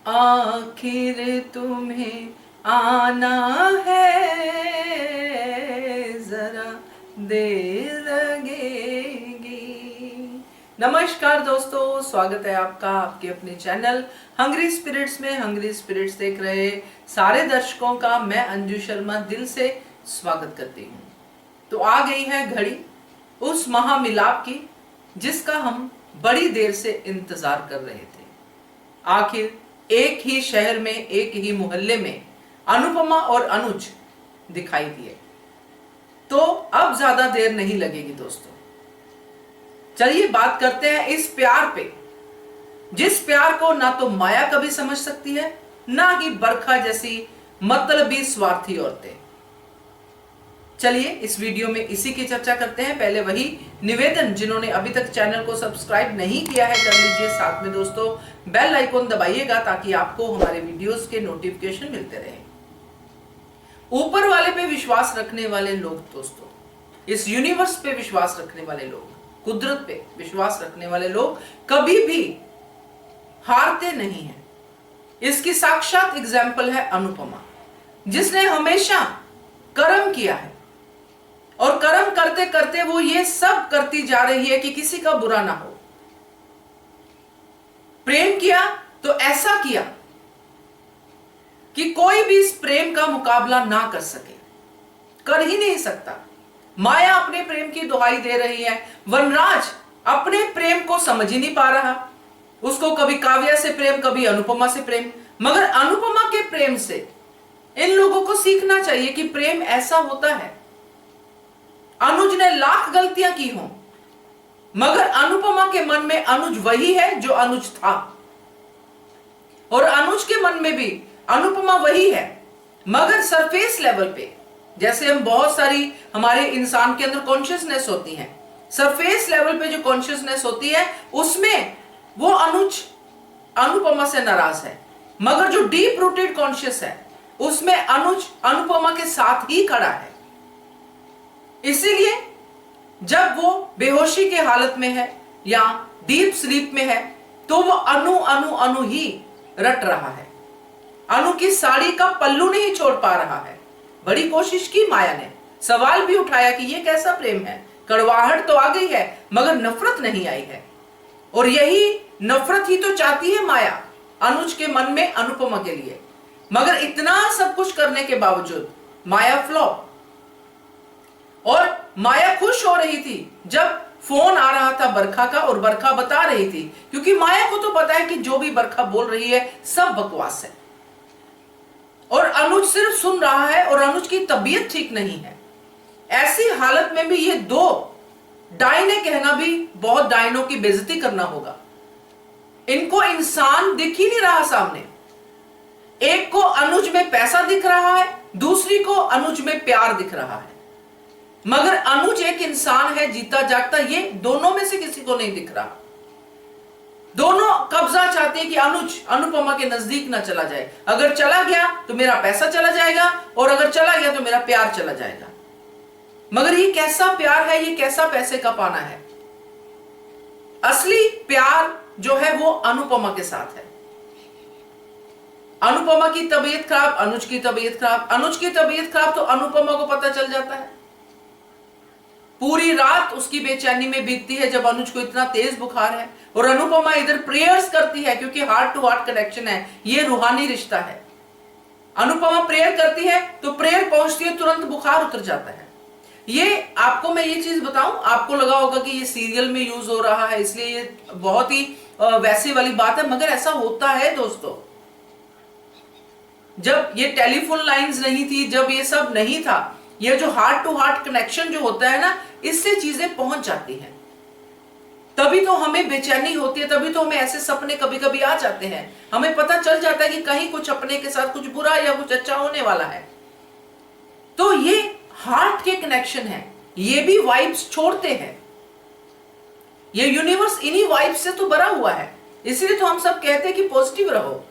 आखिर तुम्हें आना है, जरा देर लगेगी। नमस्कार दोस्तों, स्वागत है आपका आपके अपने चैनल हंग्री स्पिरिट्स में। हंग्री स्पिरिट्स देख रहे सारे दर्शकों का मैं अंजू शर्मा दिल से स्वागत करती हूँ। तो आ गई है घड़ी उस महामिलाप की जिसका हम बड़ी देर से इंतजार कर रहे थे। आखिर एक ही शहर में, एक ही मोहल्ले में अनुपमा और अनुज दिखाई दिए। तो अब ज्यादा देर नहीं लगेगी दोस्तों, चलिए बात करते हैं इस प्यार पे, जिस प्यार को ना तो माया कभी समझ सकती है, ना ही बरखा जैसी मतलबी स्वार्थी औरतें। चलिए इस वीडियो में इसी की चर्चा करते हैं। पहले वही निवेदन, जिन्होंने अभी तक चैनल को सब्सक्राइब नहीं किया है कर लीजिए, साथ में दोस्तों बेल आइकॉन दबाइएगा ताकि आपको हमारे वीडियोस के नोटिफिकेशन मिलते रहे। ऊपर वाले पे विश्वास रखने वाले लोग दोस्तों, इस यूनिवर्स पे विश्वास रखने वाले लोग, कुदरत पे विश्वास रखने वाले लोग कभी भी हारते नहीं हैं। इसकी साक्षात एग्जाम्पल है अनुपमा, जिसने हमेशा कर्म किया है और कर्म करते करते वो ये सब करती जा रही है कि किसी का बुरा ना हो। प्रेम किया तो ऐसा किया कि कोई भी इस प्रेम का मुकाबला ना कर सके, कर ही नहीं सकता। माया अपने प्रेम की दुहाई दे रही है, वनराज अपने प्रेम को समझ ही नहीं पा रहा। उसको कभी काव्या से प्रेम, कभी अनुपमा से प्रेम, मगर अनुपमा के प्रेम से इन लोगों को सीखना चाहिए कि प्रेम ऐसा होता है। अनुज ने लाख गलतियां की हों, मगर अनुपमा के मन में अनुज वही है जो अनुज था, और अनुज के मन में भी अनुपमा वही है। मगर सरफेस लेवल पे, जैसे हम बहुत सारी हमारे इंसान के अंदर कॉन्शियसनेस होती है, सरफेस लेवल पे जो कॉन्शियसनेस होती है उसमें वो अनुज अनुपमा से नाराज है, मगर जो डीप रूटेड कॉन्शियस है उसमें अनुज अनुपमा के साथ ही खड़ा है। इसीलिए जब वो बेहोशी के हालत में है या डीप स्लीप में है तो वो अनु अनु अनु ही रट रहा है। अनु की साड़ी का पल्लू नहीं छोड़ पा रहा है। बड़ी कोशिश की माया ने, सवाल भी उठाया कि ये कैसा प्रेम है। कड़वाहट तो आ गई है मगर नफरत नहीं आई है, और यही नफरत ही तो चाहती है माया अनुज के मन में अनुपमा के लिए। मगर इतना सब कुछ करने के बावजूद माया फ्लॉप। और माया खुश हो रही थी जब फोन आ रहा था बरखा का, और बरखा बता रही थी, क्योंकि माया को तो पता है कि जो भी बरखा बोल रही है सब बकवास है, और अनुज सिर्फ सुन रहा है, और अनुज की तबीयत ठीक नहीं है। ऐसी हालत में भी ये दो डायने कहना भी बहुत डायनों की बेइज्जती करना होगा। इनको इंसान दिख ही नहीं रहा सामने। एक को अनुज में पैसा दिख रहा है, दूसरी को अनुज में प्यार दिख रहा है, मगर अनुज एक इंसान है जीता जागता, ये दोनों में से किसी को नहीं दिख रहा। दोनों कब्जा चाहते हैं कि अनुज अनुपमा के नजदीक ना चला जाए। अगर चला गया तो मेरा पैसा चला जाएगा, और अगर चला गया तो मेरा प्यार चला जाएगा। मगर ये कैसा प्यार है, ये कैसा पैसे का पाना है। असली प्यार जो है वो अनुपमा के साथ है। अनुपमा की तबीयत खराब, अनुज की तबीयत खराब, अनुज की तबीयत खराब तो अनुपमा को पता चल जाता है। पूरी रात उसकी बेचैनी में बीतती है जब अनुज को इतना तेज बुखार है, और अनुपमा इधर प्रेयर्स करती है, क्योंकि हार्ट टू हार्ट कनेक्शन है, ये रूहानी रिश्ता है। अनुपमा प्रेयर करती है तो प्रेयर पहुंचती है, तुरंत बुखार उतर जाता है। ये आपको मैं ये चीज बताऊं, आपको लगा होगा कि ये सीरियल में यूज हो रहा है इसलिए ये बहुत ही वैसी वाली बात है, मगर ऐसा होता है दोस्तों। जब ये टेलीफोन लाइंस नहीं थी, जब ये सब नहीं था, ये जो हार्ट टू हार्ट कनेक्शन जो होता है ना, इससे चीजें पहुंच जाती हैं। तभी तो हमें बेचैनी होती है, तभी तो हमें ऐसे सपने कभी कभी आ जाते हैं। हमें पता चल जाता है कि कहीं कुछ अपने के साथ कुछ बुरा या कुछ अच्छा होने वाला है। तो ये हार्ट के कनेक्शन है, ये भी वाइब्स छोड़ते हैं। ये यूनिवर्स इन्हीं वाइब्स से तो भरा हुआ है। इसलिए तो हम सब कहते हैं कि पॉजिटिव रहो।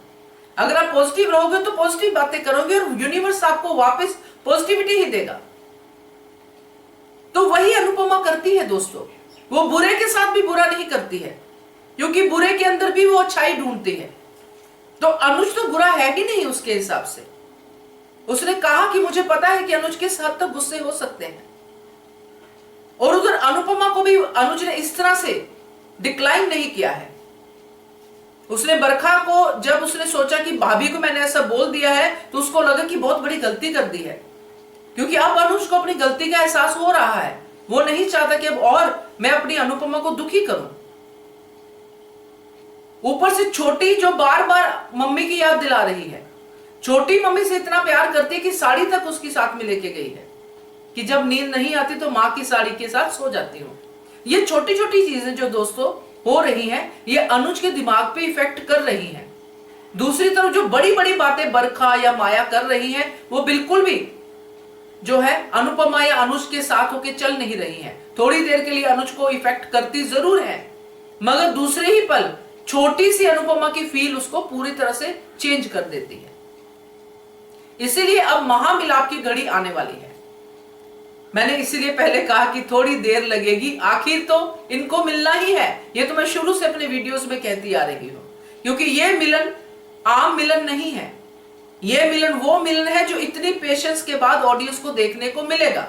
अगर आप पॉजिटिव रहोगे तो पॉजिटिव बातें करोगे, और यूनिवर्स आपको वापस पॉजिटिविटी ही देगा। तो वही अनुपमा करती है दोस्तों। वो बुरे के साथ भी बुरा नहीं करती है, क्योंकि बुरे के अंदर भी वो अच्छाई ढूंढती है। तो अनुज तो बुरा है ही नहीं उसके हिसाब से। उसने कहा कि मुझे पता है कि अनुज किस हद तक गुस्से हो सकते हैं, और उधर अनुपमा को भी अनुज ने इस तरह से डिक्लाइन नहीं किया है। उसने बरखा को, जब उसने सोचा कि भाभी को मैंने ऐसा बोल दिया है, तो उसको लगा कि बहुत बड़ी गलती कर दी है, क्योंकि अब अनुज को अपनी गलती का एहसास हो रहा है। वो नहीं चाहता कि अब और मैं अपनी अनुपमा को दुखी करूं। ऊपर से छोटी जो बार बार मम्मी की याद दिला रही है, छोटी मम्मी से इतना प्यार करती है कि साड़ी तक उसकी साथ में लेके गई है कि जब नींद नहीं आती तो मां की साड़ी के साथ सो जाती हूं। ये छोटी छोटी चीजें जो दोस्तों हो रही हैं, ये अनुज के दिमाग पे इफेक्ट कर रही हैं। दूसरी तरफ जो बड़ी बड़ी बातें बरखा या माया कर रही हैं, वो बिल्कुल भी जो है अनुपमा या अनुज के साथ होके चल नहीं रही हैं। थोड़ी देर के लिए अनुज को इफेक्ट करती जरूर है, मगर दूसरे ही पल छोटी सी अनुपमा की फील उसको पूरी तरह से चेंज कर देती है। इसीलिए अब महामिलाप की घड़ी आने वाली है। मैंने इसीलिए पहले कहा कि थोड़ी देर लगेगी, आखिर तो इनको मिलना ही है। ये तो मैं शुरू से अपने वीडियोस में कहती आ रही हूं, क्योंकि ये मिलन आम मिलन नहीं है। ये मिलन वो मिलन है जो इतनी पेशेंस के बाद ऑडियंस को देखने को मिलेगा।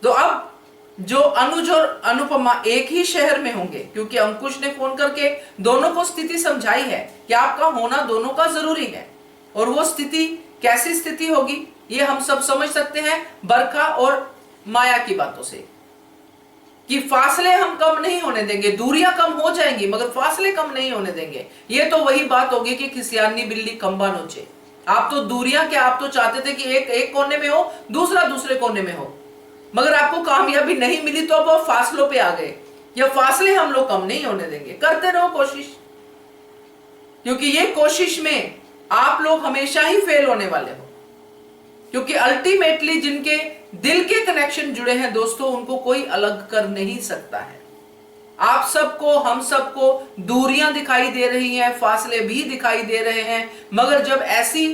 तो अब जो अनुज और अनुपमा एक ही शहर में होंगे, क्योंकि अंकुश ने फोन करके दोनों को स्थिति समझाई है कि आपका होना दोनों का जरूरी है। और वो स्थिति कैसी स्थिति होगी ये हम सब समझ सकते हैं बरखा और माया की बातों से, कि फासले हम कम नहीं होने देंगे। दूरियां कम हो जाएंगी मगर फासले कम नहीं होने देंगे। ये तो वही बात होगी कि खिसियानी बिल्ली खंबा नोचे। आप तो दूरियां क्या, आप तो चाहते थे कि एक कोने में हो, दूसरा दूसरे कोने में हो, मगर आपको कामयाबी नहीं मिली तो अब फासलों पे आ गए। ये फासले हम लोग कम नहीं होने देंगे। करते रहो कोशिश, क्योंकि ये कोशिश में आप लोग हमेशा ही फेल होने वाले हो, क्योंकि अल्टीमेटली जिनके दिल के कनेक्शन जुड़े हैं दोस्तों, उनको कोई अलग कर नहीं सकता है। आप सबको, हम सबको दूरियां दिखाई दे रही हैं, फासले भी दिखाई दे रहे हैं, मगर जब ऐसी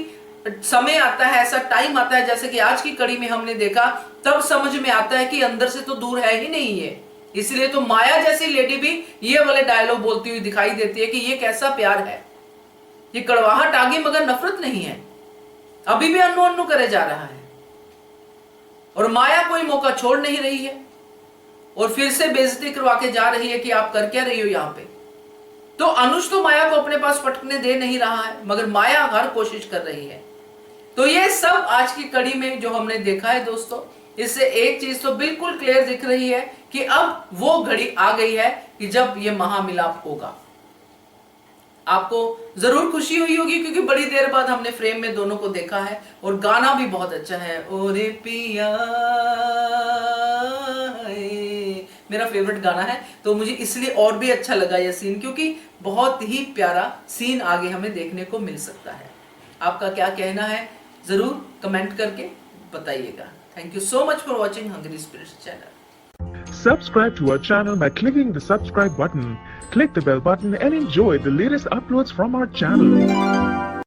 समय आता है, ऐसा टाइम आता है जैसे कि आज की कड़ी में हमने देखा, तब समझ में आता है कि अंदर से तो दूर है ही नहीं है। इसलिए तो माया जैसी लेडी भी ये वाले डायलॉग बोलती हुई दिखाई देती है कि ये कैसा प्यार है, ये कड़वाहट आ गई मगर नफरत नहीं है, अभी भी अन्नू अन्नू करे जा रहा है। और माया कोई मौका छोड़ नहीं रही है और फिर से बेइज्जती करवा के जा रही है कि आप कर क्या रही हो यहां पे। तो अनुज तो माया को अपने पास पटकने दे नहीं रहा है, मगर माया हर कोशिश कर रही है। तो ये सब आज की कड़ी में जो हमने देखा है दोस्तों, इससे एक चीज तो बिल्कुल क्लियर दिख रही है कि अब वो घड़ी आ गई है कि जब ये महामिलाप होगा। आपको जरूर खुशी हुई होगी, क्योंकि बड़ी देर बाद हमने फ्रेम में दोनों को देखा है और गाना भी बहुत अच्छा है। ओरे पिया मेरा फेवरेट गाना है, तो मुझे इसलिए और भी अच्छा लगा यह सीन, क्योंकि बहुत ही प्यारा सीन आगे हमें देखने को मिल सकता है। आपका क्या कहना है जरूर कमेंट करके बताइएगा। Thank you so much for watching Hungry Spirits channel. Subscribe to our channel by clicking the subscribe button. Click the bell button and enjoy the latest uploads from our channel.